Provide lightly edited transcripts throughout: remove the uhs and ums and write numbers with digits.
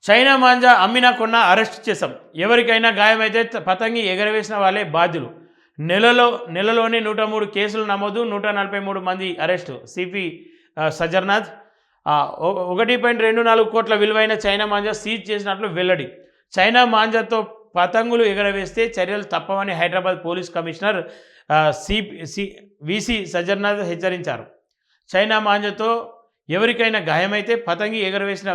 China manja అమ్మినా కొన్న arrest చేశాం. ఎవరికైనా గాయమైతే పతంగి ఎగరవేసిన వాళ్ళే బాధ్యులు. నెలలోనే 103 కేసులు నమోదు, 143 మంది అరెస్టు. సిపి సజర్నాథ్ 1.24 కోట్ల విలువైన చైనా మాంజా సీజ్ చేసినట్లు వెల్లడి. చైనా మాంజాతో పతంగులు ఎగరవేస్తే చర్యలు తప్పవని హైదరాబాద్ పోలీస్ కమిషనర్ విసి సజర్నాథ్ హెచ్చరించారు. చైనా మాంజాతో ఎవరికైనా గాయమైతే పతంగి ఎగరవేసిన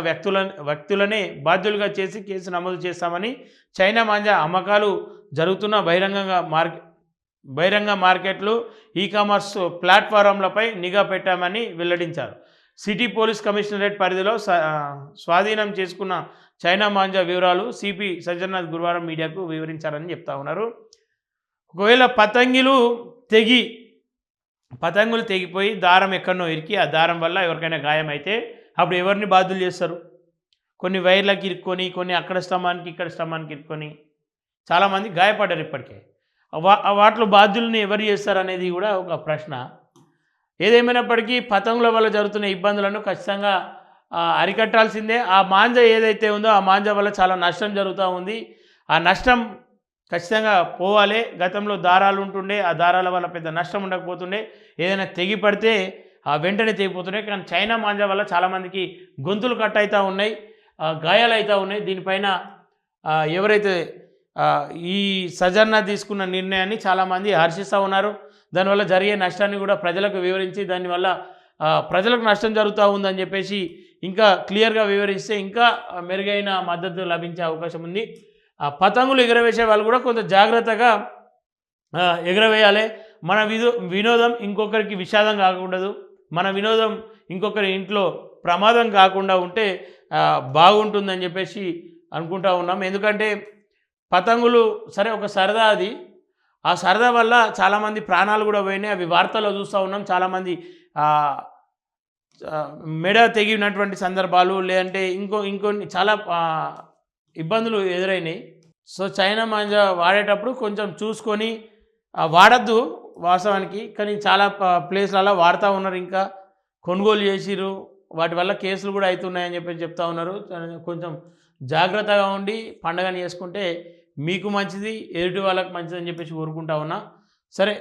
వ్యక్తులనే బాధ్యులుగా చేసి కేసు నమోదు చేస్తామని, చైనా మాంజా అమ్మకాలు జరుగుతున్న బహిరంగ మార్కెట్లు, ఈ-కామర్స్ ప్లాట్ఫారంలపై నిఘా పెట్టామని వెల్లడించారు. సిటీ పోలీస్ కమిషనరేట్ పరిధిలో స్వాధీనం చేసుకున్న చైనా మాంజా వివరాలు సిపి సజ్జనాథ్ గురువారం మీడియాకు వివరించారని చెప్తా ఉన్నారు. ఒకవేళ పతంగులు తెగిపోయి దారం ఎక్కడనో ఇరికి ఆ దారం వల్ల ఎవరికైనా గాయం అయితే అప్పుడు ఎవరిని బాధ్యులు చేస్తారు? కొన్ని వైర్లకు ఇరుక్కొని, కొన్ని అక్కడ స్తంభానికి ఇక్కడ స్తంభానికి ఇరుక్కొని చాలామంది గాయపడ్డారు. ఇప్పటికే వాటిలో బాధ్యుల్ని ఎవరు చేస్తారు అనేది కూడా ఒక ప్రశ్న. ఏదేమైనప్పటికీ పతంగుల వల్ల జరుగుతున్న ఇబ్బందులను ఖచ్చితంగా అరికట్టాల్సిందే. ఆ మాంజా ఏదైతే ఉందో ఆ మాంజా వల్ల చాలా నష్టం జరుగుతూ ఉంది. ఆ నష్టం ఖచ్చితంగా పోవాలి. గతంలో దారాలు ఉంటుండే, ఆ దారాల వల్ల పెద్ద నష్టం ఉండకపోతుండే. ఏదైనా తెగి పడితే వెంటనే తెగిపోతుండే. కానీ చైనా మాంజా వల్ల చాలామందికి గొంతులు కట్ అవుతూ ఉన్నాయి, గాయాలు అవుతూ ఉన్నాయి. దీనిపైన ఎవరైతే ఈ సజర్నా తీసుకున్న నిర్ణయాన్ని చాలామంది హర్షిస్తూ ఉన్నారు. దానివల్ల జరిగే నష్టాన్ని కూడా ప్రజలకు వివరించి, దానివల్ల ప్రజలకు నష్టం జరుగుతూ ఉందని చెప్పేసి ఇంకా క్లియర్గా వివరిస్తే ఇంకా మెరుగైన మద్దతు లభించే అవకాశం ఉంది. పతంగులు ఎగరవేసే వాళ్ళు కూడా కొంత జాగ్రత్తగా ఎగరవేయాలి. మన వినోదం ఇంకొకరికి విషాదం కాకూడదు. మన వినోదం ఇంకొకరి ఇంట్లో ప్రమాదం కాకుండా ఉంటే బాగుంటుందని చెప్పేసి అనుకుంటా ఉన్నాం. ఎందుకంటే పతంగులు సరే ఒక సరదా, అది ఆ సరదా వల్ల చాలామంది ప్రాణాలు కూడా పోయినాయి. అవి వార్తల్లో చూస్తూ ఉన్నాం. చాలామంది మెడ తెగినటువంటి సందర్భాలు, లేదంటే ఇంకొన్ని చాలా ఇబ్బందులు ఎదురైనాయి. సో చైనా మాంజా వాడేటప్పుడు కొంచెం చూసుకొని వాడద్దు వాస్తవానికి. కానీ చాలా ప్లేస్లలో వాడుతూ ఉన్నారు, ఇంకా కొనుగోలు చేసిరు. వాటి వల్ల కేసులు కూడా అవుతున్నాయని చెప్పి చెప్తా ఉన్నారు. కొంచెం జాగ్రత్తగా ఉండి పండగని చేసుకుంటే మీకు మంచిది, ఎదుటి వాళ్ళకి మంచిది అని చెప్పేసి కోరుకుంటా ఉన్నా. సరే.